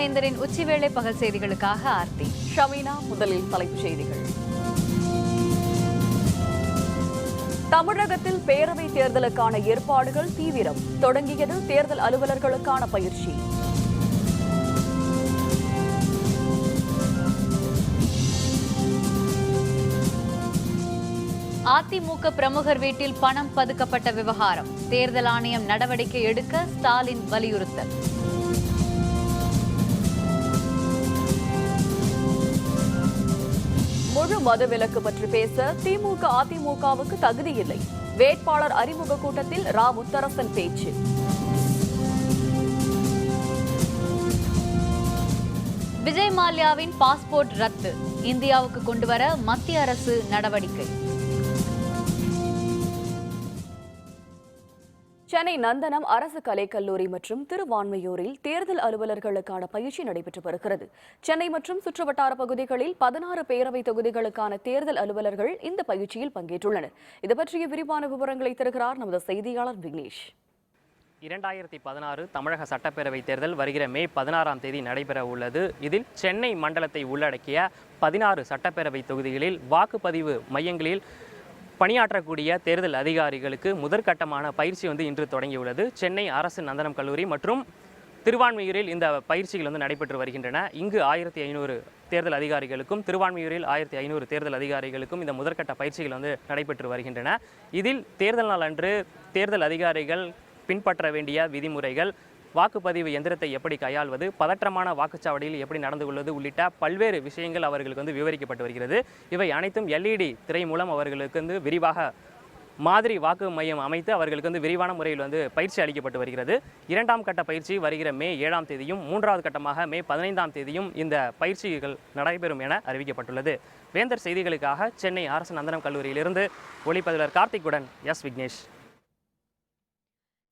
வேந்தரின் உச்சிவேளை பகல் செய்திகளுக்காக ஆர்த்தி. ஷமீனா. முதலில் தலைப்புச் செய்திகள். தமிழகத்தில் பேரவை தேர்தலுக்கான ஏற்பாடுகள் தீவிரம். தொடங்கியது தேர்தல் அலுவலர்களுக்கான பயிற்சி. அதிமுக பிரமுகர் வீட்டில் பணம் பதுக்கப்பட்ட விவகாரம். தேர்தல் ஆணையம் நடவடிக்கை எடுக்க ஸ்டாலின் வலியுறுத்தல். முழு மதவிலக்கு பற்றி பேச திமுக அதிமுகவுக்கு தகுதியில்லை. வேட்பாளர் அறிமுக கூட்டத்தில் ரா முத்தரசன் பேச்சு. விஜய் மல்லையாவின் பாஸ்போர்ட் ரத்து. இந்தியாவுக்கு கொண்டுவர மத்திய அரசு நடவடிக்கை. சென்னை நந்தனம் அரசு கலைக்கல்லூரி மற்றும் திருவான்மையூரில் தேர்தல் அலுவலர்களுக்கான பயிற்சி நடைபெற்று வருகிறது. சென்னை மற்றும் சுற்றுவட்டார பகுதிகளில் 16 பேரவை தொகுதிகளுக்கான தேர்தல் அலுவலர்கள் இந்த பயிற்சியில் பங்கேற்றுள்ளனர். இது பற்றிய விரிவான விவரங்களை தருகிறார் நமது செய்தியாளர் விக்னேஷ். 2016 தமிழக சட்டப்பேரவை தேர்தல் வருகிற மே 16ஆம் தேதி நடைபெற உள்ளது. இதில் சென்னை மண்டலத்தை உள்ளடக்கிய 16 சட்டப்பேரவை தொகுதிகளில் வாக்குப்பதிவு மையங்களில் பணியாற்றக்கூடிய தேர்தல் அதிகாரிகளுக்கு முதற்கட்டமான பயிற்சி இன்று தொடங்கியுள்ளது. சென்னை அரசு நந்தனம் கல்லூரி மற்றும் திருவான்மையூரில் இந்த பயிற்சிகள் நடைபெற்று வருகின்றன. இங்கு 1500 தேர்தல் அதிகாரிகளுக்கும் திருவான்மையூரில் 1500 தேர்தல் அதிகாரிகளுக்கும் இந்த முதற்கட்ட பயிற்சிகள் நடைபெற்று வருகின்றன. இதில் தேர்தல் நாள் அன்று தேர்தல் அதிகாரிகள் பின்பற்ற வேண்டிய விதிமுறைகள், வாக்குப்பதிவு எந்திரத்தை எப்படி கையாள்வது, பதற்றமான வாக்குச்சாவடியில் எப்படி நடந்து கொள்வது உள்ளிட்ட பல்வேறு விஷயங்கள் அவர்களுக்கு விவரிக்கப்பட்டு வருகிறது. இவை அனைத்தும் LED திரை மூலம் அவர்களுக்கு விரிவாக மாதிரி வாக்கு மையம் அமைத்து அவர்களுக்கு விரிவான முறையில் பயிற்சி அளிக்கப்பட்டு வருகிறது. 2ஆம் கட்ட பயிற்சி வருகிற மே 7ஆம் தேதியும் 3வது கட்டமாக மே 15ஆம் தேதியும் இந்த பயிற்சிகள் நடைபெறும் என அறிவிக்கப்பட்டுள்ளது. வேந்தர் செய்திகளுக்காக சென்னை அரசு நந்தனம் கல்லூரியிலிருந்து ஒளிப்பதிவாளர் கார்த்திக்குடன் எஸ் விக்னேஷ்.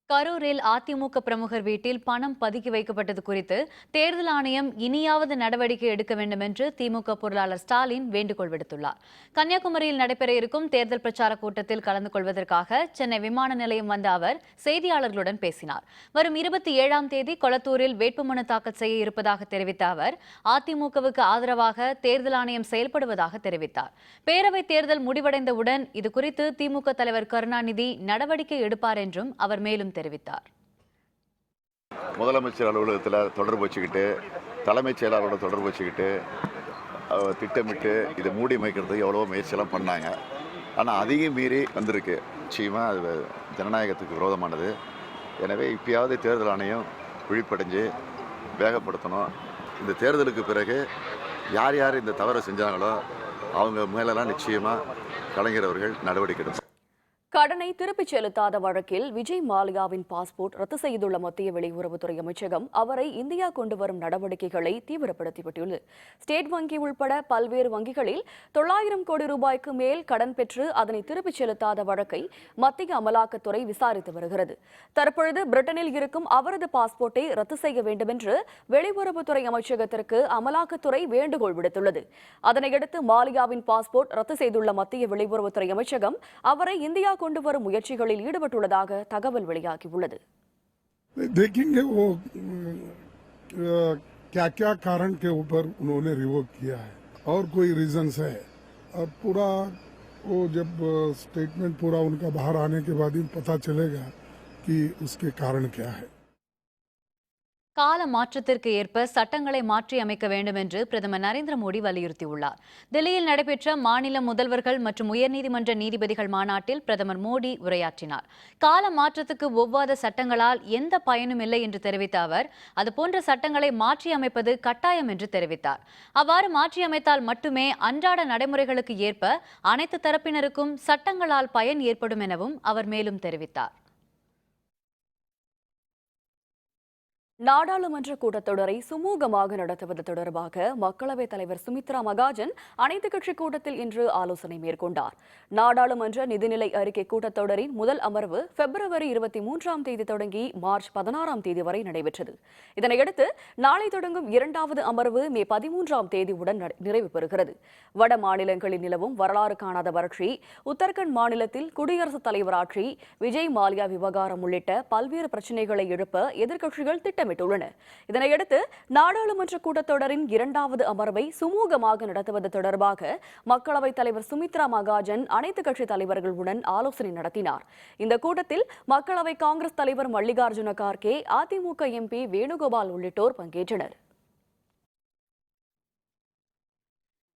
கரூரில் அதிமுக பிரமுகர் வீட்டில் பணம் பதுக்கி வைக்கப்பட்டது குறித்து தேர்தல் ஆணையம் இனியாவது நடவடிக்கை எடுக்க வேண்டும் என்று திமுக பொருளாளர் ஸ்டாலின் வேண்டுகோள் விடுத்துள்ளார். கன்னியாகுமரியில் நடைபெற இருக்கும் தேர்தல் பிரச்சார கூட்டத்தில் கலந்து கொள்வதற்காக சென்னை விமான நிலையம் வந்த அவர் செய்தியாளர்களுடன் பேசினார். வரும் 27ஆம் தேதி கொளத்தூரில் வேட்புமனு தாக்கல் செய்ய இருப்பதாக தெரிவித்த அவர் அதிமுகவுக்கு ஆதரவாக தேர்தல் ஆணையம் செயல்படுவதாக தெரிவித்தார். பேரவைத் தேர்தல் முடிவடைந்தவுடன் இதுகுறித்து திமுக தலைவர் கருணாநிதி நடவடிக்கை எடுப்பார் என்றும் அவர் மேலும் தெரிவித்தார். முதலமைச்சர் அலுவலகத்தில் தொடர்பு வச்சுக்கிட்டு தலைமைச் செயலாளரோட தொடர்பு வச்சுக்கிட்டு திட்டமிட்டு இதை மூடி வைக்கிறதுக்கு எவ்வளவோ முயற்சியெல்லாம் பண்ணாங்க. ஆனால் அதிகம் மீறி வந்திருக்கு. நிச்சயமாக அது ஜனநாயகத்துக்கு விரோதமானது. எனவே இப்பயாவது தேர்தல் ஆணையம் விழிப்படைஞ்சு வேகப்படுத்தணும். இந்த தேர்தலுக்கு பிறகு யார் யார் இந்த தவறை செஞ்சாங்களோ அவங்க மேலெல்லாம் நிச்சயமாக கலைஞர் அவர்கள் நடவடிக்கை எடுப்பார். கடனை திருப்பிச் செலுத்தாத வழக்கில் விஜய் மல்லையாவின் பாஸ்போர்ட் ரத்து செய்துள்ள மத்திய வெளியுறவுத்துறை அமைச்சகம் அவரை இந்தியா கொண்டு வரும் நடவடிக்கைகளை தீவிரப்படுத்திவிட்டுள்ளது. ஸ்டேட் வங்கி உள்பட பல்வேறு வங்கிகளில் 900 கோடி ரூபாய்க்கு மேல் கடன் பெற்று அதனை திருப்பிச் செலுத்தாத வழக்கை மத்திய அமலாக்கத்துறை விசாரித்து வருகிறது. தற்பொழுது பிரிட்டனில் இருக்கும் அவரது பாஸ்போர்ட்டை ரத்து செய்ய வேண்டும் என்று வெளியுறவுத்துறை அமைச்சகத்திற்கு அமலாக்கத்துறை வேண்டுகோள் விடுத்துள்ளது. அதனையடுத்து மல்லையாவின் பாஸ்போர்ட் ரத்து செய்துள்ள மத்திய வெளியுறவுத்துறை அமைச்சகம் அவரை இந்தியா கொண்டு வரும் முயற்சிகளில் ஈடுபட்டுள்ளதாக தகவல் வெளியாகியுள்ளது. देखेंगे वो क्या क्या कारण के ऊपर उन्होंने रिवोक किया है और कोई रीजंस है और पूरा वो जब स्टेटमेंट पूरा उनका बाहर आने के बाद ही पता चलेगा कि उसके कारण क्या है. கால மாற்றத்திற்கு ஏற்ப சட்டங்களை மாற்றி அமைக்க வேண்டும் என்று பிரதமர் நரேந்திர மோடி வலியுறுத்தியுள்ளார். டெல்லியில் நடைபெற்ற மாநில முதல்வர்கள் மற்றும் உயர்நீதிமன்ற நீதிபதிகள் மாநாட்டில் பிரதமர் மோடி உரையாற்றினார். கால மாற்றத்துக்கு ஒவ்வாத சட்டங்களால் எந்த பயனும் இல்லை என்று தெரிவித்த அவர் அதுபோன்ற சட்டங்களை மாற்றி அமைப்பது கட்டாயம் என்று தெரிவித்தார். அவ்வாறு மாற்றியமைத்தால் மட்டுமே அன்றாட நடைமுறைகளுக்கு ஏற்ப அனைத்து தரப்பினருக்கும் சட்டங்களால் பயன் ஏற்படும் எனவும் அவர் மேலும் தெரிவித்தார். நாடாளுமன்ற கூட்டத்தொடரை சுமூகமாக நடத்துவது தொடர்பாக மக்களவைத் தலைவர் சுமித்ரா மகாஜன் அனைத்துக் கட்சி கூட்டத்தில் இன்று ஆலோசனை மேற்கொண்டார். நாடாளுமன்ற நிதிநிலை அறிக்கை கூட்டத்தொடரின் முதல் அமர்வு பிப்ரவரி 23ஆம் தேதி தொடங்கி மார்ச் 16ஆம் தேதி வரை நடைபெற்றது. இதனையடுத்து நாளை தொடங்கும் 2வது அமர்வு மே 13ஆம் தேதியுடன் நிறைவு பெறுகிறது. வட மாநிலங்களில் நிலவும் வரலாறு காணாத வறட்சி, உத்தரகண்ட் மாநிலத்தில் குடியரசுத் தலைவர் ஆட்சி, விஜய் மல்லையா விவகாரம் உள்ளிட்ட பல்வேறு பிரச்சினைகளை எழுப்ப எதிர்க்கட்சிகள் திட்டமிட்டுள்ளன. திட்டமிட்டுள்ளனர். இதனையடுத்து நாடாளுமன்ற கூட்டத்தொடரின் 2வது அமர்வை சுமூகமாக நடத்துவது தொடர்பாக மக்களவைத் தலைவர் சுமித்ரா மகாஜன் அனைத்துக் கட்சித் தலைவர்களுடன் ஆலோசனை நடத்தினார். இந்த கூட்டத்தில் மக்களவை காங்கிரஸ் தலைவர் மல்லிகார்ஜுன கார்கே, அதிமுக எம்பி வேணுகோபால் உள்ளிட்டோர் பங்கேற்றனர்.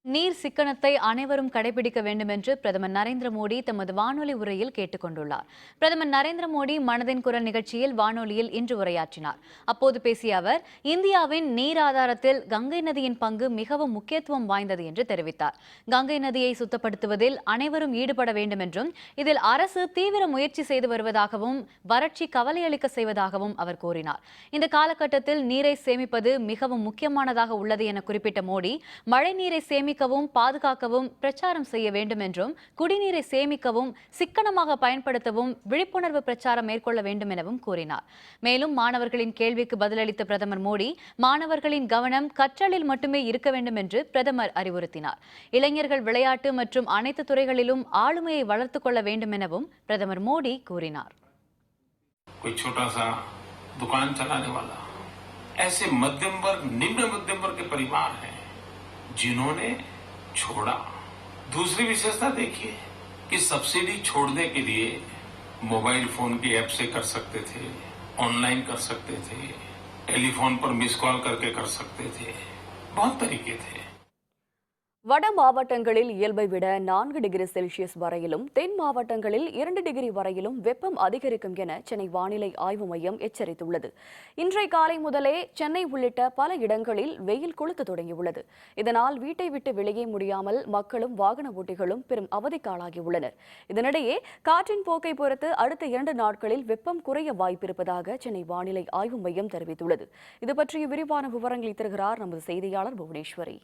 நீர் சிக்கனத்தை அனைவரும் கடைபிடிக்க வேண்டும் என்று பிரதமர் நரேந்திர மோடி தமது வானொலி உரையில் கேட்டுக் கொண்டுள்ளார். பிரதமர் நரேந்திர மோடி மனதின் குரல் நிகழ்ச்சியில் வானொலியில் இன்று உரையாற்றினார். அப்போது பேசிய அவர், இந்தியாவின் நீர் ஆதாரத்தில் கங்கை நதியின் பங்கு மிகவும் முக்கியத்துவம் வாய்ந்தது என்று தெரிவித்தார். கங்கை நதியை சுத்தப்படுத்துவதில் அனைவரும் ஈடுபட வேண்டும் என்றும், இதில் அரசு தீவிர முயற்சி செய்து வருவதாகவும், வறட்சி கவலையளிக்க செய்வதாகவும் அவர் கூறினார். இந்த காலகட்டத்தில் நீரை சேமிப்பது மிகவும் முக்கியமானதாக உள்ளது என குறிப்பிட்ட மோடி, மழை நீரை சேமிக்கவும் பாதுகாக்கவும் பிரச்சாரம் செய்ய வேண்டும் என்றும், குடிநீரை சேமிக்கவும் சிக்கனமாக பயன்படுத்தவும் விழிப்புணர்வு பிரச்சாரம் மேற்கொள்ள வேண்டும் எனவும் கூறினார். மேலும் மாணவர்களின் கேள்விக்கு பதிலளித்த பிரதமர் மோடி, மாணவர்களின் கவனம் கற்றலில் மட்டுமே இருக்க வேண்டும் என்று பிரதமர் அறிவுறுத்தினார். இளைஞர்கள் விளையாட்டு மற்றும் அனைத்து துறைகளிலும் ஆளுமையை வளர்த்துக் கொள்ள வேண்டும் எனவும் பிரதமர் மோடி கூறினார். जिन्होंने छोड़ा। दूसरी विशेषता देखिए कि सब्सिडी छोड़ने के लिए मोबाइल फोन की ऐप से कर सकते थे, ऑनलाइन कर सकते थे, टेलीफोन पर मिस कॉल करके कर सकते थे, बहुत तरीके थे. வட மாவட்டங்களில் இயல்பை விட 4 டிகிரி செல்சியஸ் வரையிலும், தென் மாவட்டங்களில் 2 டிகிரி வரையிலும் வெப்பம் அதிகரிக்கும் என சென்னை வானிலை ஆய்வு மையம் எச்சரித்துள்ளது. இன்றைய காலை முதலே சென்னை உள்ளிட்ட பல இடங்களில் வெயில் கொளுத்த தொடங்கியுள்ளது. இதனால் வீட்டை விட்டு வெளியே முடியாமல் மக்களும் வாகன ஓட்டிகளும் பெரும் அவதிக்காளாகியுள்ளனர். இதனிடையே காற்றின் போக்கை பொறுத்து அடுத்த 2 நாட்களில் வெப்பம் குறைய வாய்ப்பிருப்பதாக சென்னை வானிலை ஆய்வு மையம் தெரிவித்துள்ளது. இது பற்றிய விரிவான விவரங்களை தருகிறார் நமது செய்தியாளர் புவனேஸ்வரி.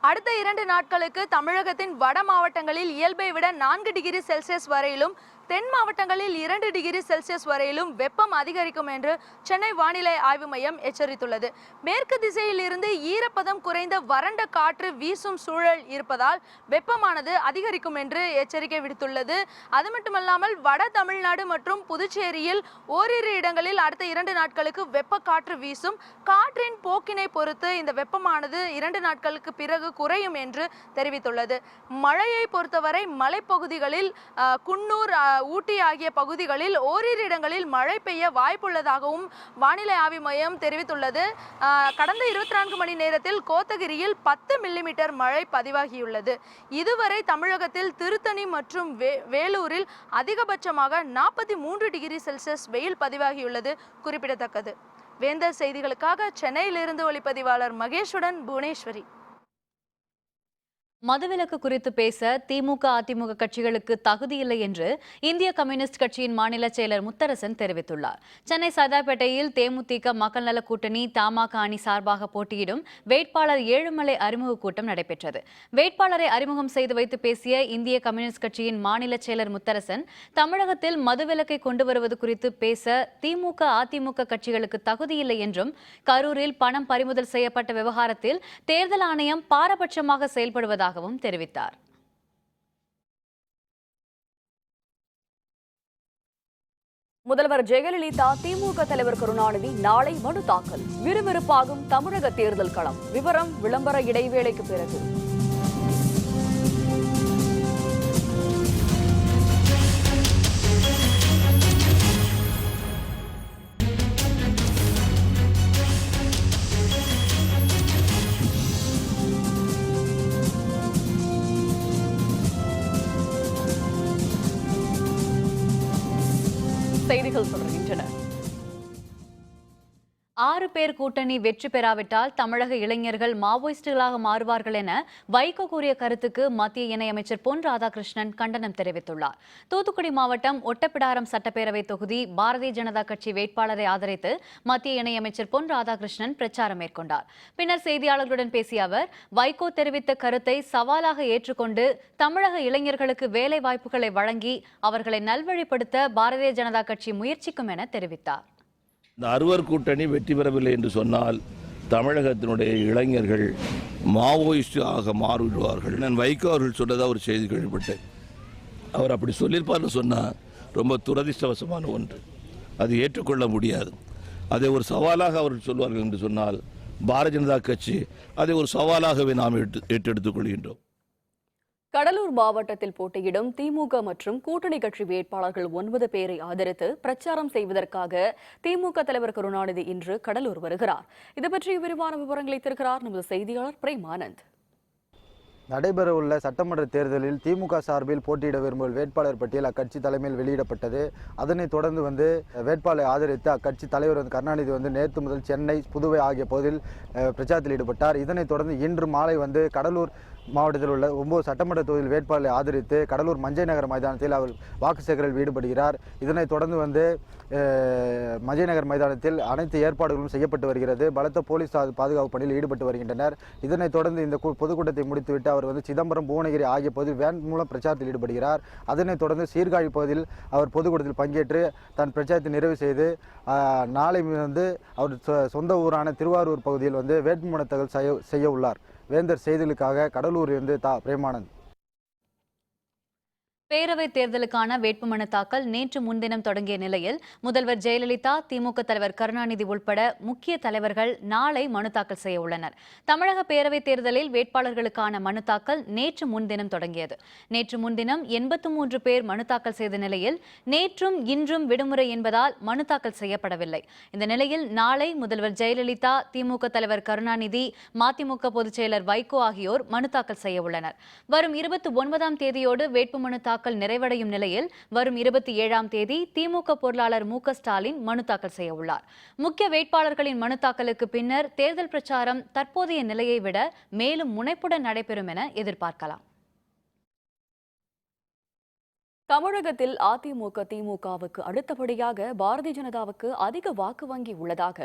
அடுத்த 2 நாட்களுக்கு தமிழகத்தின் வட மாவட்டங்களில் இயல்பை விட 4 டிகிரி செல்சியஸ் வரையிலும், தென் மாவட்டங்களில் 2 டிகிரி செல்சியஸ் வரையிலும் வெப்பம் அதிகரிக்கும் என்று சென்னை வானிலை ஆய்வு மையம் எச்சரித்துள்ளது. மேற்கு திசையில் இருந்து ஈரப்பதம் குறைந்த வறண்ட காற்று வீசும் சூழல் இருப்பதால் வெப்பமானது அதிகரிக்கும் என்று எச்சரிக்கை விடுத்துள்ளது. அது மட்டுமல்லாமல் வட தமிழ்நாடு மற்றும் புதுச்சேரியில் ஓரிரு இடங்களில் அடுத்த 2 நாட்களுக்கு வெப்ப காற்று வீசும். காற்றின் போக்கினை பொறுத்து இந்த வெப்பமானது 2 நாட்களுக்கு பிறகு குறையும் என்று தெரிவித்துள்ளது. மழையை பொறுத்தவரை மலைப்பகுதிகளில் குன்னூர், ஊட்டி ஆகிய பகுதிகளில் ஓரிரு இடங்களில் மழை பெய்ய வாய்ப்புள்ளதாகவும் வானிலை ஆய்வு மையம் தெரிவித்துள்ளது. கடந்த 24 மணி நேரத்தில் கோத்தகிரியில் 10 மில்லிமீட்டர் மழை பதிவாகியுள்ளது. இதுவரை தமிழகத்தில் திருத்தணி மற்றும் வேலூரில் அதிகபட்சமாக 43 டிகிரி செல்சியஸ் வெயில் பதிவாகியுள்ளது குறிப்பிடத்தக்கது. வேந்தர் செய்திகளுக்காக சென்னையிலிருந்து ஒளிப்பதிவாளர் மகேஷுடன் புவனேஸ்வரி. மதுவிலக்கு குறித்து பேச திமுக, அதிமுக கட்சிகளுக்கு தகுதியில்லை என்று இந்திய கம்யூனிஸ்ட் கட்சியின் மாநில செயலர் முத்தரசன் தெரிவித்துள்ளார். சென்னை சைதாப்பேட்டையில் தேமுதிக, மக்கள் நல கூட்டணி, தமாக அணி சார்பாக போட்டியிடும் வேட்பாளர் ஏழுமலை அறிமுக கூட்டம் நடைபெற்றது. வேட்பாளரை அறிமுகம் செய்து வைத்து பேசிய இந்திய கம்யூனிஸ்ட் கட்சியின் மாநில செயலர் முத்தரசன், தமிழகத்தில் மதுவிலக்கை கொண்டு வருவது குறித்து பேச திமுக, அதிமுக கட்சிகளுக்கு தகுதியில்லை என்றும், கரூரில் பணம் பறிமுதல் செய்யப்பட்ட விவகாரத்தில் தேர்தல் ஆணையம் பாரபட்சமாக செயல்படுவதாக தெரிவித்தார். முதல்வர் ஜெயலலிதா, திமுக தலைவர் கருணாநிதி நாளை மனு தாக்கல். விறுவிறுப்பாகும் தமிழக தேர்தல் களம். விவரம் விளம்பர இடைவேளைக்கு பிறகு. செய்திகள் தொடர்கின்றன. 6 பேர் கூட்டணி வெற்றி பெறாவிட்டால் தமிழக இளைஞர்கள் மாவோயிஸ்டுகளாக மாறுவார்கள் என வைகோ கூறிய கருத்துக்கு மத்திய இணையமைச்சர் பொன் ராதாகிருஷ்ணன் கண்டனம் தெரிவித்துள்ளார். தூத்துக்குடி மாவட்டம் ஒட்டப்பிடாரம் சட்டப்பேரவை தொகுதி பாரதிய ஜனதா கட்சி வேட்பாளரை ஆதரித்து மத்திய இணையமைச்சர் பொன் ராதாகிருஷ்ணன் பிரச்சாரம் மேற்கொண்டார். பின்னர் செய்தியாளர்களுடன் பேசிய அவர், வைகோ தெரிவித்த கருத்தை சவாலாக ஏற்றுக்கொண்டு தமிழக இளைஞர்களுக்கு வேலை வாய்ப்புகளை வழங்கி அவர்களை நல்வழிப்படுத்த பாரதிய ஜனதா கட்சி முயற்சிக்கும் என தெரிவித்தார். இந்த 6 கூட்டணி வெற்றி பெறவில்லை என்று சொன்னால் தமிழகத்தினுடைய இளைஞர்கள் மாவோயிஸ்ட் ஆக மாறிவிடுவார்கள். நான் வைகோ அவர்கள் சொன்னதாக ஒரு செய்தி கேள்விப்பட்டேன். அவர் அப்படி சொல்லியிருப்பார்னு சொன்னால் ரொம்ப துரதிர்ஷ்டவசமான ஒன்று. அது ஏற்றுக்கொள்ள முடியாது. அதை ஒரு சவாலாக அவர்கள் சொல்வார்கள் என்று சொன்னால் பாரதிய ஜனதா கட்சி அதை ஒரு சவாலாகவே நாம் ஏற்றெடுத்துக் கொள்கின்றோம். கடலூர் மாவட்டத்தில் போட்டியிடும் திமுக மற்றும் கூட்டணி கட்சி வேட்பாளர்கள் 9 பேரை ஆதரித்து பிரச்சாரம் செய்வதற்காக திமுக தலைவர் கருணாநிதி இன்று கடலூர் வருகிறார். இது பற்றி விரிவான விவரங்களை தருகிறார் நமது செய்தியாளர் பிரேமானந்த். நடைபெறவுள்ள சட்டமன்ற தேர்தலில் திமுக சார்பில் போட்டியிட விரும்பும் வேட்பாளர் பட்டியல் அக்கட்சி தலைமையில் வெளியிடப்பட்டது. அதனைத் தொடர்ந்து வேட்பாளரை ஆதரித்து அக்கட்சி தலைவர் கருணாநிதி நேற்று முதல் சென்னை, புதுவை ஆகிய பகுதியில் பிரச்சாரத்தில் ஈடுபட்டார். இதனைத் தொடர்ந்து இன்று மாலை கடலூர் மாவட்டத்தில் உள்ள 9 சட்டமன்ற தொகுதியில் வேட்பாளரை ஆதரித்து கடலூர் மஞ்சை நகர் மைதானத்தில் அவர் வாக்கு சேகரிப்பில் ஈடுபடுகிறார். இதனைத் தொடர்ந்து மஞ்சை நகர் மைதானத்தில் அனைத்து ஏற்பாடுகளும் செய்யப்பட்டு வருகிறது. பலத்த போலீஸ் பாதுகாப்பு பணியில் ஈடுபட்டு வருகின்றனர். இதனைத் தொடர்ந்து இந்த பொதுக்கூட்டத்தை முடித்துவிட்டு அவர் சிதம்பரம், புவனகிரி ஆகிய பகுதியில் வேன் மூலம் பிரச்சாரத்தில் ஈடுபடுகிறார். அதனைத் தொடர்ந்து சீர்காழி பகுதியில் அவர் பொதுக்கூட்டத்தில் பங்கேற்று தன் பிரச்சாரத்தை நிறைவு செய்து நாளை அவர் சொந்த ஊரான திருவாரூர் பகுதியில் வேட்புமனு தாக்கல் செய்ய உள்ளார். வேந்தர் செய்திகளுக்காக கடலூரிலிருந்து பிரேமானந்த். பேரவைத் தேர்தலுக்கான வேட்புமனு தாக்கல் நேற்று முன்தினம் தொடங்கிய நிலையில் முதல்வர் ஜெயலலிதா, திமுக தலைவர் கருணாநிதி உள்பட முக்கிய தலைவர்கள் நாளை மனு தாக்கல் செய்ய உள்ளனர். தமிழக பேரவைத் தேர்தலில் வேட்பாளர்களுக்கான மனு தாக்கல் நேற்று முன்தினம் தொடங்கியது. நேற்று முன்தினம் 83 பேர் மனு தாக்கல் செய்த நிலையில் நேற்றும் இன்றும் விடுமுறை என்பதால் மனு தாக்கல் செய்யப்படவில்லை. இந்த நிலையில் நாளை முதல்வர் ஜெயலலிதா, திமுக தலைவர் கருணாநிதி, மதிமுக பொதுச் செயலர் வைகோ ஆகியோர் மனு தாக்கல் செய்ய உள்ளனர். வரும் 29ஆம் தேதியோடு வேட்புமனு தாக்கல் நிறைவடையும் நிலையில் வரும் 27ஆம் தேதி திமுக பொருளாளர் மு க ஸ்டாலின் மனு தாக்கல் செய்ய உள்ளார். முக்கிய வேட்பாளர்களின் மனு தாக்கலுக்கு பின்னர் தேர்தல் பிரச்சாரம் தற்போதைய நிலையை விட மேலும் முனைப்புடன் நடைபெறும் என எதிர்பார்க்கலாம். தமிழகத்தில் அதிமுக, திமுகவுக்கு அடுத்தபடியாக பாரதிய ஜனதாவுக்கு அதிக வாக்கு வங்கி உள்ளதாக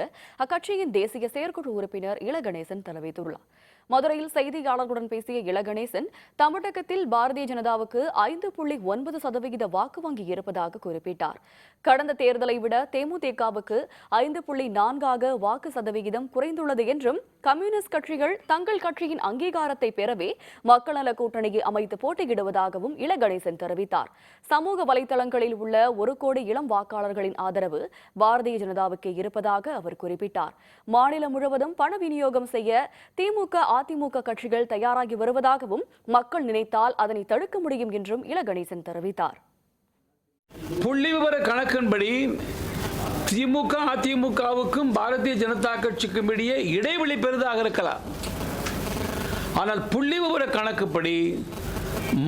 அக்கட்சியின் தேசிய செயற்குழு உறுப்பினர் இளகணேசன் தெரிவித்துள்ளார். மதுரையில் செய்தியாளர்களுடன் பேசிய இளகணேசன், தமிழகத்தில் பாரதிய ஜனதாவுக்கு 5.9% வாக்கு வங்கி இருப்பதாக குறிப்பிட்டார். கடந்த தேர்தலை விட தேமுதிகவுக்கு 5.4 வாக்கு சதவிகிதம் குறைந்துள்ளது என்றும், கம்யூனிஸ்ட் கட்சிகள் தங்கள் கட்சியின் அங்கீகாரத்தை பெறவே மக்கள் நல கூட்டணியை அமைத்து போட்டியிடுவதாகவும் இளகணேசன் தெரிவித்தார். சமூக வலைதளங்களில் உள்ள 1 கோடி இளம் வாக்காளர்களின் ஆதரவு பாரதிய ஜனதாவுக்கு இருப்பதாக அவர் குறிப்பிட்டார். மாநிலம் முழுவதும் பண விநியோகம் செய்ய திமுக, அதிமுக கட்சிகள் தயாராகி வருவதாகவும், மக்கள் நினைத்தால் அதனை தடுக்க முடியும் என்றும் இளகணேசன் தெரிவித்தார். புள்ளிவிவர கணக்கின்படி திமுக, அதிமுகவுக்கும் பாரதிய ஜனதா கட்சிக்கும் இடையே இடைவெளி பெரிதாக இருக்கலாம். ஆனால் புள்ளிவிவர கணக்குப்படி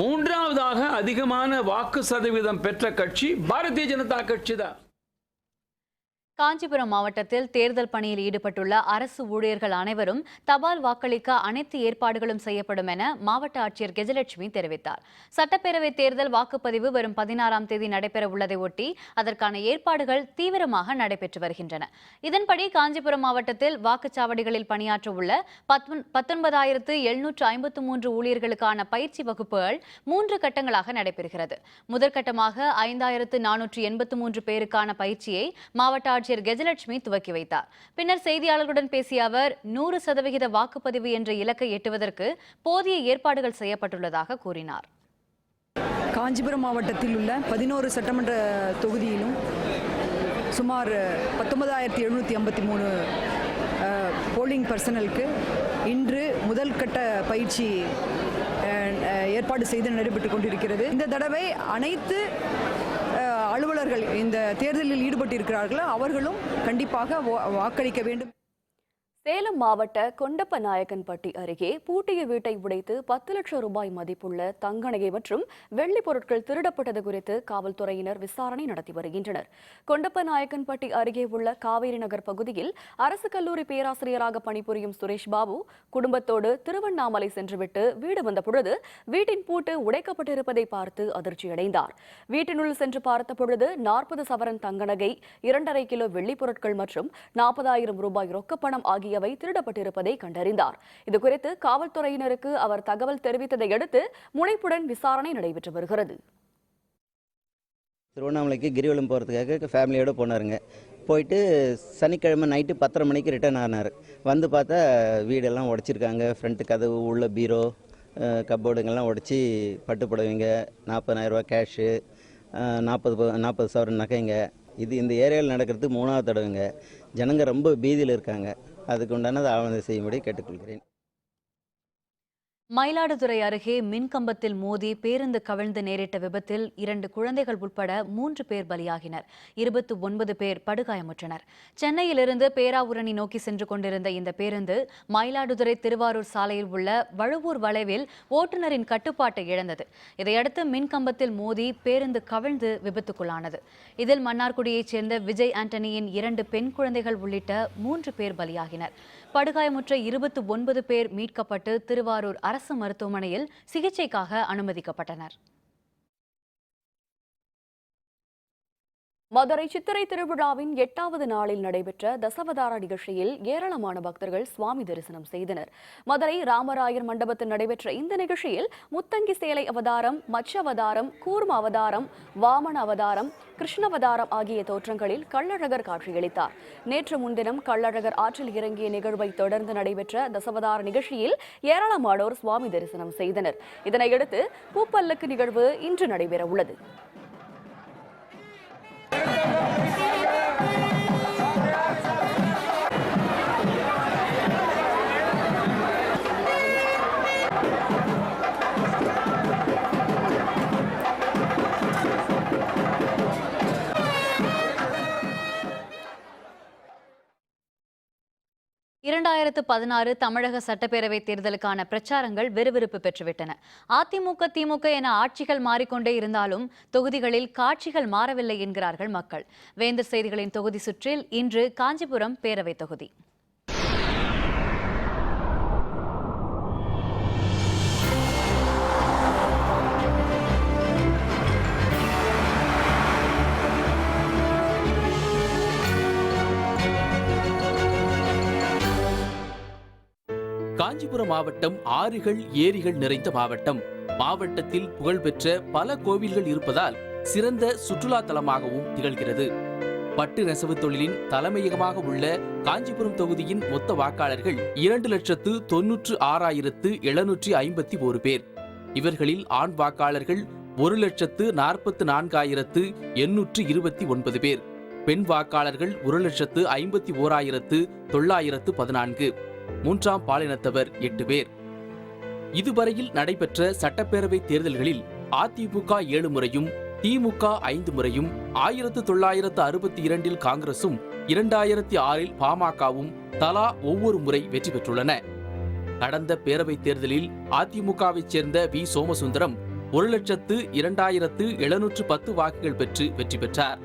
3வது அதிகமான வாக்கு சதவீதம் பெற்ற கட்சி பாரதிய ஜனதா கட்சி தான். காஞ்சிபுரம் மாவட்டத்தில் தேர்தல் பணியில் ஈடுபட்டுள்ள அரசு ஊழியர்கள் அனைவரும் தபால் வாக்களிக்க அனைத்து ஏற்பாடுகளும் செய்யப்படும் என மாவட்ட ஆட்சியர் கெஜலட்சுமி தெரிவித்தார். சட்டப்பேரவை தேர்தல் வாக்குப்பதிவு வரும் 16ஆம் தேதி நடைபெற உள்ளதை ஒட்டி அதற்கான ஏற்பாடுகள் தீவிரமாக நடைபெற்று வருகின்றன. இதன்படி காஞ்சிபுரம் மாவட்டத்தில் வாக்குச்சாவடிகளில் பணியாற்ற உள்ள 19,753 ஊழியர்களுக்கான பயிற்சி வகுப்புகள் 3 கட்டங்களாக நடைபெறுகிறது. முதற்கட்டமாக 5,483 பேருக்கான பயிற்சியை மாவட்ட ஆட்சியர் கெஜலட்சுமி துவக்கி வைத்தார். பின்னர் செய்தியாளர்களுடன் பேசிய அவர் 100% வாக்குப்பதிவு என்ற இலக்கை எட்டுவதற்கு போதிய ஏற்பாடுகள் செய்யப்பட்டுள்ளதாக கூறினார். காஞ்சிபுரம் மாவட்டத்தில் உள்ள 11 சட்டமன்ற தொகுதியிலும் சுமார் 19,753 போலிங் பர்சனலுக்கு இன்று முதல் கட்ட பயிற்சி ஏற்பாடு செய்து நடைபெற்றுக் கொண்டிருக்கிறது. இந்த தடவை அனைத்து அலுவலர்கள் இந்த தேர்தலில் ஈடுபட்டிருக்கிறார்களோ அவர்களும் கண்டிப்பாக வாக்களிக்க வேண்டும். சேலம் மாவட்ட கொண்டப்ப நாயக்கன்பட்டி அருகே பூட்டிய வீட்டை உடைத்து 10 லட்சம் ரூபாய் மதிப்புள்ள தங்க நகை மற்றும் வெள்ளி பொருட்கள் திருடப்பட்டது குறித்து காவல்துறையினர் விசாரணை நடத்தி வருகின்றனர். கொண்டப்ப நாயக்கன்பட்டி அருகே உள்ள காவேரி நகர் பகுதியில் அரசு கல்லூரி பேராசிரியராக பணிபுரியும் சுரேஷ் பாபு குடும்பத்தோடு திருவண்ணாமலை சென்றுவிட்டு வீடு வந்த பொழுது வீட்டின் பூட்டு உடைக்கப்பட்டிருப்பதை பார்த்து அதிர்ச்சியடைந்தார். வீட்டினுள் சென்று பார்த்த பொழுது 40 சவரன் தங்க நகை, 2.5 கிலோ வெள்ளி பொருட்கள் மற்றும் 40,000 ரூபாய் ரொக்கப்பணம் ஆகிய திருடப்பட்டிருப்பதை கண்டறிந்தார். இதுகுறித்து காவல்துறையினருக்கு அவர் தகவல் தெரிவித்ததை அடுத்து முனைப்புடன் விசாரணை நடைபெற்று வருகிறது. திருவண்ணாமலைக்கு கிரிவலம் போகிறதுக்காக ஃபேமிலியோடு போனாருங்க. போயிட்டு சனிக்கிழமை நைட்டு 10:30 மணிக்கு ரிட்டர்ன் ஆனார். வந்து பார்த்தா வீடெல்லாம் உடைச்சிருக்காங்க. ஃப்ரண்ட் கதவு, உள்ள பீரோ, கப்போர்டுங்கெல்லாம் உடைச்சி பட்டு புடவைங்க, 40,000 ரூபா கேஷு, 40 சவரன் நகைங்க, இது இந்த ஏரியாவில் நடக்கிறது 3வது தடவைங்க. ஜனங்க ரொம்ப பீதியில் இருக்காங்க. அதுக்கு உண்டானதை ஆவணம் செய்யும்படி கேட்டுக்கொள்கிறேன். மயிலாடுதுறை அருகே மின்கம்பத்தில் மோதி பேருந்து கவிழ்ந்து நேரிட்ட விபத்தில் 2 குழந்தைகள் உட்பட 3 பேர் பலியாகினர். 29 பேர் படுகாயமுற்றனர். சென்னையிலிருந்து பேராவூரணி நோக்கி சென்று கொண்டிருந்த இந்த பேருந்து மயிலாடுதுறை திருவாரூர் சாலையில் உள்ள வழுவூர் வளைவில் ஓட்டுநரின் கட்டுப்பாட்டை இழந்தது. இதையடுத்து மின்கம்பத்தில் மோதி பேருந்து கவிழ்ந்து விபத்துக்குள்ளானது. இதில் மன்னார்குடியைச் சேர்ந்த விஜய் ஆண்டனியின் 2 பெண் குழந்தைகள் உள்ளிட்ட 3 பேர் பலியாகினர். படுகாயமுற்ற 29 பேர் மீட்கப்பட்டு திருவாரூர் அரசு மருத்துவமனையில் சிகிச்சைக்காக அனுமதிக்கப்பட்டனர். மதுரை சித்திரை திருவிழாவின் 8வது நாளில் நடைபெற்ற தசவதார நிகழ்ச்சியில் ஏராளமான பக்தர்கள் சுவாமி தரிசனம் செய்தனர். மதுரை ராமராயர் மண்டபத்தில் நடைபெற்ற இந்த நிகழ்ச்சியில் முத்தங்கி சேலை அவதாரம், மச்ச அவதாரம், கூர்ம அவதாரம், வாமன அவதாரம், கிருஷ்ணவதாரம் ஆகிய தோற்றங்களில் கள்ளழகர் காட்சியளித்தார். நேற்று முன்தினம் கள்ளழகர் ஆற்றில் இறங்கிய நிகழ்வை தொடர்ந்து நடைபெற்ற தசவதார நிகழ்ச்சியில் ஏராளமானோர் சுவாமி தரிசனம் செய்தனர். இதனையடுத்து பூப்பல்லக்கு நிகழ்வு இன்று நடைபெற உள்ளது. தமிழக சட்டப்பேரவை தேர்தலுக்கான பிரச்சாரங்கள் விறுவிறுப்பு பெற்றுவிட்டன. அதிமுக, திமுக என ஆட்சிகள் மாறிக்கொண்டே இருந்தாலும் தொகுதிகளில் காட்சிகள் மாறவில்லை என்கிறார்கள் மக்கள். வேந்தர் செய்திகளின் தொகுதி சுற்றில் இன்று காஞ்சிபுரம் பேரவை தொகுதி. காஞ்சிபுரம் மாவட்டம் ஆறுகள், ஏரிகள் நிறைந்த மாவட்டம். மாவட்டத்தில் புகழ்பெற்ற பல கோவில்கள் இருப்பதால் சிறந்த சுற்றுலா தலமாகவும் திகழ்கிறது. பட்டு நெசவு தொழிலின் தலைமையகமாக உள்ள காஞ்சிபுரம் தொகுதியின் மொத்த வாக்காளர்கள் 2,96,751 பேர். இவர்களில் ஆண் வாக்காளர்கள் 1,44,829 பேர். பெண் வாக்காளர்கள் 1,51,914. 3ஆம் பாலினத்தவர் 8 பேர். இதுவரையில் நடைபெற்ற சட்டப்பேரவை தேர்தல்களில் அதிமுக 7 முறையும், திமுக 5 முறையும், 1962 காங்கிரசும், 2006 பாமகவும் தலா ஒவ்வொரு முறை வெற்றி பெற்றுள்ளன. கடந்த பேரவைத் தேர்தலில் அதிமுகவைச் சேர்ந்த வி. சோமசுந்தரம் 1,02,710 வாக்குகள் பெற்று வெற்றி பெற்றார்.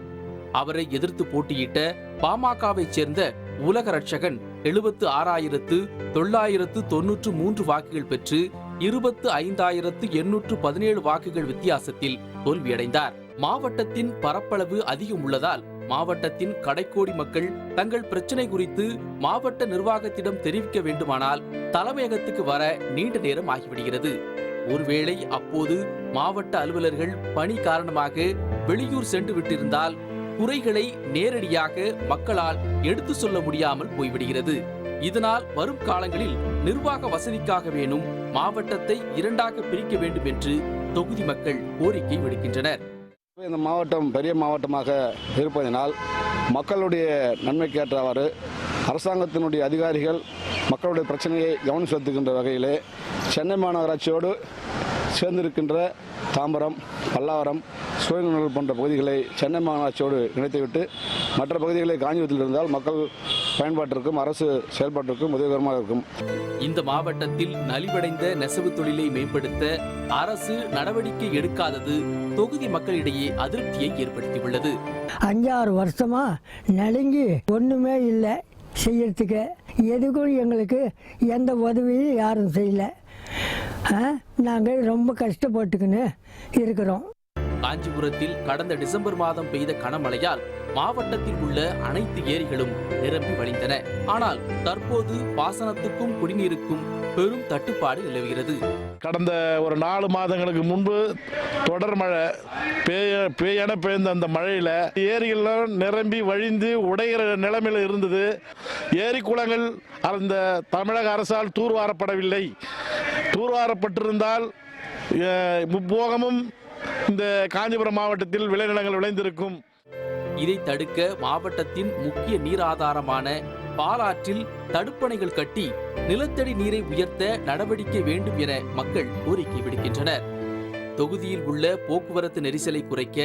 அவரை எதிர்த்து போட்டியிட்ட பாமகவைச் சேர்ந்த உலக ரட்சகன் 76,993 வாக்குகள் பெற்று 25,817 வாக்குகள் வித்தியாசத்தில் தோல்வியடைந்தார். மாவட்டத்தின் பரப்பளவு அதிகம் உள்ளதால் மாவட்டத்தின் கடைக்கோடி மக்கள் தங்கள் பிரச்சனை குறித்து மாவட்ட நிர்வாகத்திடம் தெரிவிக்க வேண்டுமானால் தலைமையகத்துக்கு வர நீண்ட நேரம் ஆகிவிடுகிறது. ஒருவேளை அப்போது மாவட்ட அலுவலர்கள் பணி காரணமாக வெளியூர் சென்று விட்டிருந்தால் குறைகளை நேரடியாக மக்களால் எடுத்து சொல்ல முடியாமல் போய்விடுகிறது. இதனால் வரும் காலங்களில் நிர்வாக வசதிக்காக வேணும் மாவட்டத்தை 2ஆக பிரிக்க வேண்டும் என்று தொகுதி மக்கள் கோரிக்கை விடுக்கின்றனர். இந்த மாவட்டம் பெரிய மாவட்டமாக இருப்பதனால் மக்களுடைய நன்மைக்கேற்றவாறு அரசாங்கத்தினுடைய அதிகாரிகள் மக்களுடைய பிரச்சனையை கவனம் செலுத்துகின்ற வகையிலே சென்னை மாநகராட்சியோடு சேர்ந்திருக்கின்ற தாம்பரம், பல்லாவரம், சோழநல்லூர் போன்ற பகுதிகளை சென்னை மாநகராட்சியோடு இணைத்துவிட்டு மற்ற பகுதிகளை காஞ்சிபுரத்தில் இருந்தால் மக்கள் பயன்பாட்டிற்கும் அரசு செயல்பாட்டிற்கும் உதவிகரமாக இருக்கும். இந்த மாவட்டத்தில் நலிவடைந்த நெசவு தொழிலை மேம்படுத்த அரசு நடவடிக்கை எடுக்காதது தொகுதி மக்களிடையே அதிருப்தியை ஏற்படுத்தியுள்ளது. 5-6 வருஷமா நெருங்கி ஒண்ணுமே இல்லை செய்யறதுக்கு. எதுக்கும் எங்களுக்கு எந்த உதவியும் யாரும் செய்யல. நாங்கள் ரொம்ப கஷ்டப்பட்டுக்கின்னு இருக்கிறோம். காஞ்சிபுரத்தில் கடந்த டிசம்பர் மாதம் பெய்த கனமழையால் மாவட்டத்தில் உள்ள அனைத்து ஏரிகளும் நிரம்பி வழிந்தன. ஆனால் தற்போது பாசனத்துக்கும் குடிநீருக்கும் பெரும் தட்டுப்பாடு நிலவுகிறது. கடந்த ஒரு 4 மாதங்களுக்கு முன்பு தொடர் மழை பெய்ந்த அந்த மழையில ஏரிகள் நிரம்பி வழிந்து உடைகிற நிலைமையில் இருந்தது. ஏரி குளங்கள் அந்த தமிழக அரசால் தூர்வாரப்படவில்லை. தூர்வாரப்பட்டிருந்தால் முப்போகமும் இந்த காஞ்சிபுரம் மாவட்டத்தில் விளைநிலங்கள் விளைந்திருக்கும். இதை தடுக்க மாவட்டத்தின் முக்கிய நீர் ஆதாரமான பாலாற்றில் தடுப்பணைகள் கட்டி நிலத்தடி நீரை உயர்த்த நடவடிக்கை வேண்டும் என மக்கள் கோரிக்கை விடுக்கின்றனர். தொகுதியில் உள்ள போக்குவரத்து நெரிசலை குறைக்க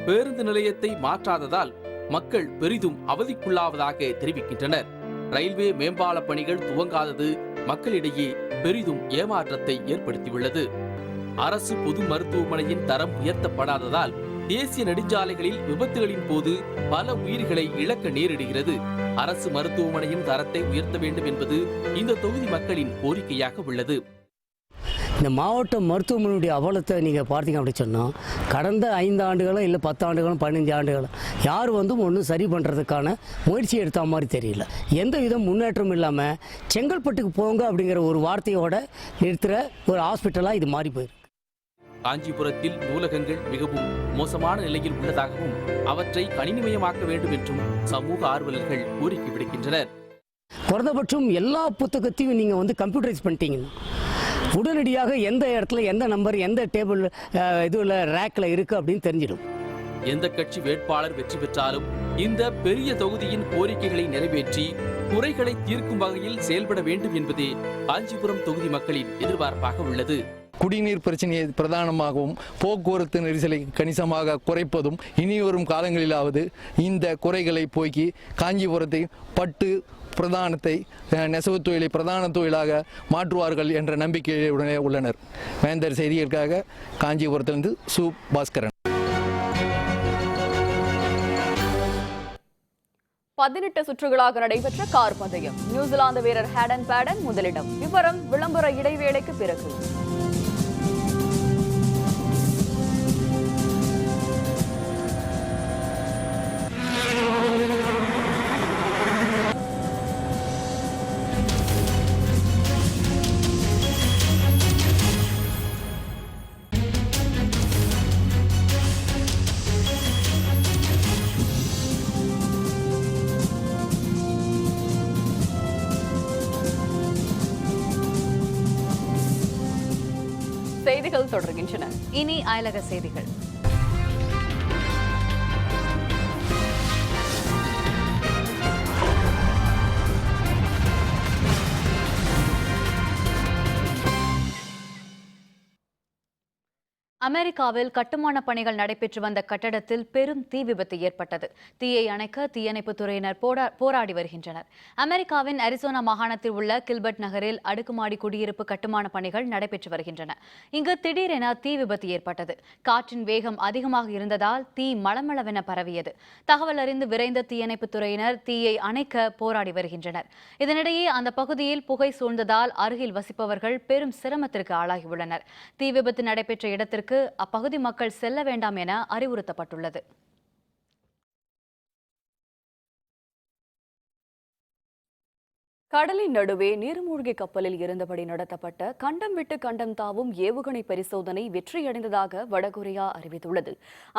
பேருந்து நிலையத்தை மாற்றாததால் மக்கள் பெரிதும் அவதிக்குள்ளாவதாக தெரிவிக்கின்றனர். ரயில்வே மேம்பால பணிகள் துவங்காதது மக்களிடையே பெரிதும் ஏமாற்றத்தை ஏற்படுத்தியுள்ளது. அரசு பொது மருத்துவமனையின் தரம் உயர்த்தப்படாததால் தேசிய நெடுஞ்சாலைகளில் விபத்துகளின் போது பல உயிர்களை இழக்க நேரிடுகிறது. அரசு மருத்துவமனையின் தரத்தை உயர்த்த வேண்டும் என்பது இந்த தொகுதி மக்களின் கோரிக்கையாக உள்ளது. இந்த மாவட்ட மருத்துவமனையுடைய அவலத்தை நீங்கள் பார்த்தீங்க அப்படின்னு சொன்னால், கடந்த 5 ஆண்டுகளும் இல்லை 10 ஆண்டுகளும் 15 ஆண்டுகளும் யார் ஒன்றும் சரி பண்ணுறதுக்கான முயற்சி எடுத்த மாதிரி தெரியல. எந்த விதம் முன்னேற்றமும் இல்லாமல் செங்கல்பட்டுக்கு போங்க அப்படிங்கிற ஒரு வார்த்தையோட நிறுத்துகிற ஒரு ஹாஸ்பிட்டலாக இது மாறி போயிருக்கு. காஞ்சிபுரத்தில் நூலகங்கள் மிகவும் மோசமான நிலையில் உள்ளதாகவும் அவற்றை கணினிமயமாக்க வேண்டும் என்றும் சமூக ஆர்வலர்கள் கோரிக்கை விடுக்கின்றனர். குறைந்தபட்சம் எல்லா புத்தகத்தையும் நீங்கள் கம்ப்யூட்டரைஸ் பண்ணிட்டீங்கன்னா உடனடியாக எந்த இடத்துல எந்த நம்பர் எந்த டேபிள் இதில் ரேக்கில் இருக்குது அப்படின்னு தெரிஞ்சிடும். எந்த கட்சி வேட்பாளர் வெற்றி பெற்றாலும் இந்த பெரிய தொகுதியின் கோரிக்கைகளை நிறைவேற்றி குறைகளை தீர்க்கும் வகையில் செயல்பட வேண்டும் என்பதே காஞ்சிபுரம் தொகுதி மக்களின் எதிர்பார்ப்பாக உள்ளது. குடிநீர் பிரச்சனையை பிரதானமாகவும் போக்குவரத்து நெரிசலை கணிசமாக குறைப்பதும் இனிவரும் காலங்களிலாவது இந்த குறைகளை போக்கி காஞ்சிபுரத்தை பட்டு பிரதானத்தை நெசவு தொழிலை பிரதான தொழிலாக மாற்றுவார்கள் என்ற நம்பிக்கையுடனே உள்ளனர். வேந்தர் செய்திகளுக்காக காஞ்சிபுரத்திலிருந்து சு பாஸ்கரன். 18 சுற்றுகளாக நடைபெற்ற கார் பந்தயம். நியூசிலாந்து வீரர் ஹேடன் பேடன் முதலிடம். விவரம் விளம்பர இடைவேளைக்கு பிறகு. செய்திகள் தொடர்கின்றன. இனி அயலக செய்திகள். அமெரிக்காவில் கட்டுமான பணிகள் நடைபெற்று வந்த கட்டடத்தில் பெரும் தீ விபத்து ஏற்பட்டது. தீயை அணைக்க தீயணைப்புத் துறையினர் போராடி வருகின்றனர். அமெரிக்காவின் அரிசோனா மாகாணத்தில் உள்ள கில்பர்ட் நகரில் அடுக்குமாடி குடியிருப்பு கட்டுமான பணிகள் நடைபெற்று வருகின்றன. இங்கு திடீரென தீ விபத்து ஏற்பட்டது. காற்றின் வேகம் அதிகமாக இருந்ததால் தீ மளமளவென பரவியது. தகவல் அறிந்து விரைந்த தீயணைப்புத் துறையினர் தீயை அணைக்க போராடி வருகின்றனர். இதனிடையே அந்த பகுதியில் புகை சூழ்ந்ததால் அருகில் வசிப்பவர்கள் பெரும் சிரமத்திற்கு ஆளாகியுள்ளனர். தீ விபத்து நடைபெற்ற இடத்திற்கு அப்பகுதி மக்கள் செல்ல வேண்டாம் என அறிவுறுத்தப்பட்டுள்ளது. கடலின் நடுவே நீர்மூழ்கி கப்பலில் இருந்தபடி நடத்தப்பட்ட கண்டம் விட்டு கண்டம் தாவும் ஏவுகணை பரிசோதனை வெற்றியடைந்ததாக வடகொரியா அறிவித்துள்ளது.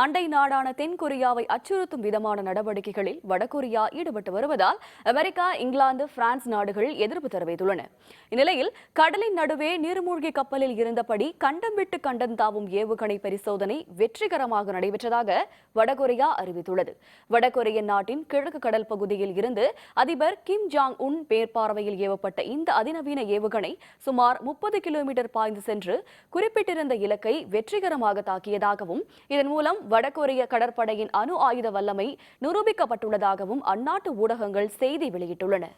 அண்டை நாடான தென்கொரியாவை அச்சுறுத்தும் விதமான நடவடிக்கைகளில் வடகொரியா ஈடுபட்டு வருவதால் அமெரிக்கா, இங்கிலாந்து, பிரான்ஸ் நாடுகள் எதிர்ப்பு தெரிவித்துள்ளன. இந்நிலையில் கடலின் நடுவே நீர்மூழ்கி கப்பலில் இருந்தபடி கண்டம் விட்டு கண்டம் தாவும் ஏவுகணை பரிசோதனை வெற்றிகரமாக நடைபெற்றதாக வடகொரியா அறிவித்துள்ளது. வடகொரிய நாட்டின் கிழக்கு கடல் பகுதியில் இருந்து அதிபர் கிம் ஜாங் உன் பார்வையில் ஏவப்பட்ட இந்த அதிநவீன ஏவுகணை சுமார் 30 கிலோமீட்டர் பாய்ந்து சென்று குறிப்பிட்டிருந்த இலக்கை வெற்றிகரமாக தாக்கியதாகவும் இதன் மூலம் வடகொரிய கடற்படையின் அணு ஆயுத வல்லமை நிரூபிக்கப்பட்டுள்ளதாகவும் அந்நாட்டு ஊடகங்கள் செய்தி வெளியிட்டுள்ளன.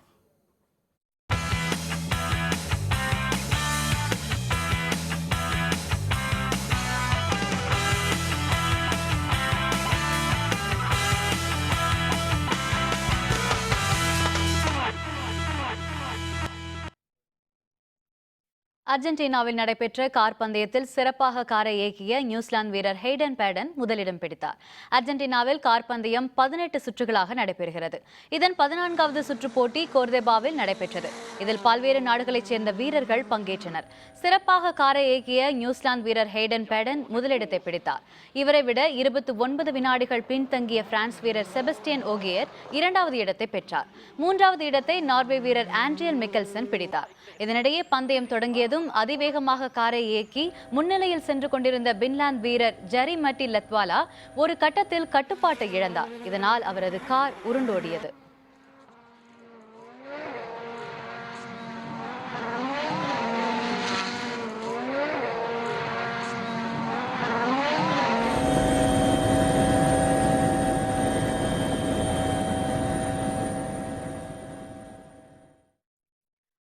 அர்ஜென்டினாவில் நடைபெற்ற கார் பந்தயத்தில் சிறப்பாக காரை இயக்கிய நியூசிலாந்து வீரர் ஹேடன் பேடன் முதலிடம் பிடித்தார். அர்ஜென்டினாவில் கார் பந்தயம் 18 சுற்றுகளாக நடைபெறுகிறது. இதன் 14வது சுற்று போட்டி கோர்தேபாவில் நடைபெற்றது. இதில் பல்வேறு நாடுகளைச் சேர்ந்த வீரர்கள் பங்கேற்றனர். சிறப்பாக காரை இயக்கிய நியூசிலாந்து வீரர் ஹேடன் பேடன் முதலிடத்தை பிடித்தார். இவரை விட 29 வினாடிகள் பின்தங்கிய பிரான்ஸ் வீரர் செபஸ்டியன் ஓகியர் 2வது இடத்தை பெற்றார். 3வது இடத்தை நார்வே வீரர் ஆண்ட்ரியல் மிக்கல்சன் பிடித்தார். இதனிடையே பந்தயம் தொடங்கியதும் இருந்தும் அதிவேகமாக காரை இயக்கி முன்னிலையில் சென்று கொண்டிருந்த பின்லாந்து வீரர் ஜரிமட்டி லத்வாலா ஒரு கட்டத்தில் கட்டுப்பாட்டை இழந்தார். இதனால் அவரது கார் உருண்டோடியது.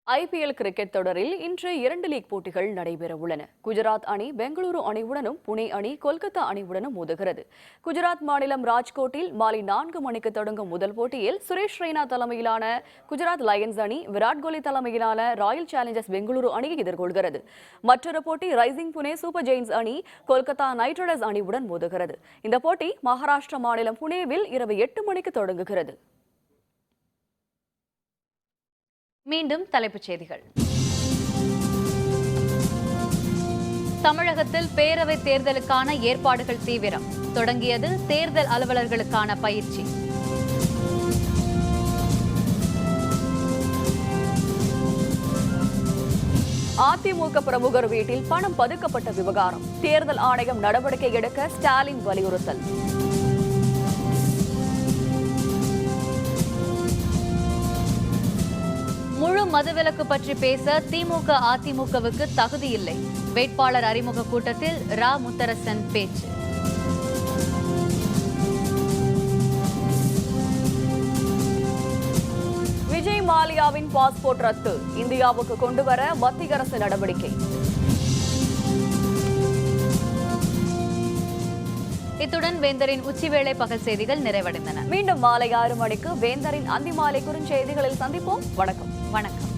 IPL கிரிக்கெட் தொடரில் இன்று 2 லீக் போட்டிகள் நடைபெற உள்ளன. குஜராத் அணி பெங்களூரு அணியுடனும் புனே அணி கொல்கத்தா அணியுடனும் மோதுகிறது. குஜராத் மாநிலம் ராஜ்கோட்டில் மாலை 4 மணிக்கு தொடங்கும் முதல் போட்டியில் சுரேஷ் ரெய்னா தலைமையிலான குஜராத் லயன்ஸ் அணி விராட் கோலி தலைமையிலான ராயல் சேலஞ்சர்ஸ் பெங்களூரு அணியை எதிர்கொள்கிறது. மற்றொரு போட்டி ரைசிங் புனே சூப்பர் ஜெயின்ஸ் அணி கொல்கத்தா நைட் ரைடர்ஸ் அணியுடன் மோதுகிறது. இந்த போட்டி மகாராஷ்டிரா மாநிலம் புனேவில் இரவு 8 மணிக்கு தொடங்குகிறது. மீண்டும் தலைப்புச் செய்திகள். தமிழகத்தில் பேரவைத் தேர்தலுக்கான ஏற்பாடுகள் தீவிரம். தொடங்கியது தேர்தல் அலுவலர்களுக்கான பயிற்சி. அதிமுக பிரமுகர் வீட்டில் பணம் பதுக்கப்பட்ட விவகாரம். தேர்தல் ஆணையம் நடவடிக்கை எடுக்க ஸ்டாலின் வலியுறுத்தல். முழு மதுவிலக்கு பற்றி பேச திமுக அதிமுகவுக்கு தகுதி இல்லை. வேட்பாளர் அறிமுக கூட்டத்தில் ரா முத்தரசன் பேச்சு. விஜய் மாலியாவின் பாஸ்போர்ட் ரத்து. இந்தியாவுக்கு கொண்டுவர மத்திய அரசு நடவடிக்கை. இத்துடன் வேந்தரின் உச்சிவேளை பகல் செய்திகள் நிறைவடைந்தன. மீண்டும் மாலை 6 மணிக்கு வேந்தரின் அந்திமாலை குறுஞ்செய்திகளில் சந்திப்போம். வணக்கம். வணக்கம்.